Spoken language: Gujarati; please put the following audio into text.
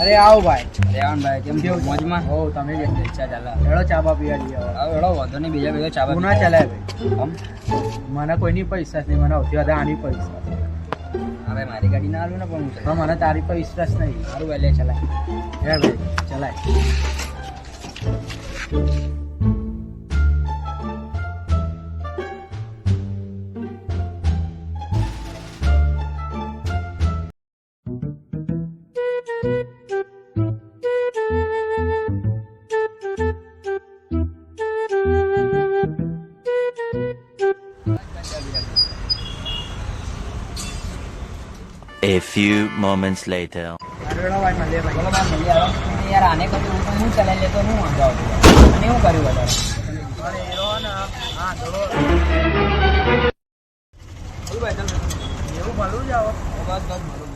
અરે આવો ભાઈ. ભાઈ કેમ છો મોજમાં? હો તમે કેમ છો? ઈચ્છા ચાલે હેડો ચા બા પીવા જઈએ હવે. હવે એડો વાંધો નહીં બીજા બધા ચાવા હું ના ચાલે ભાઈ. આમ મને કોઈની પૈસા નહીં, મને સૌથી વધારે આની પૈસા. હવે મારી ગાડી ના આલું ને પણ હું પણ મને તારી પર વિશ્વાસ નહીં. સારું વહેલે ચલાય હે ભાઈ ચલાય. A few moments later. હેડો ભાઈ મળીએ ભાઈ. બોલો ભાઈ મળી આવો યાર આને કહ્યું હું ચલાવી લેતો હું વાંધો આવતો અને શું કર્યું વધારે અરે એરો ને હા ચલો. ભાઈ તમે એવું ભલું જ આવો. બસ બસ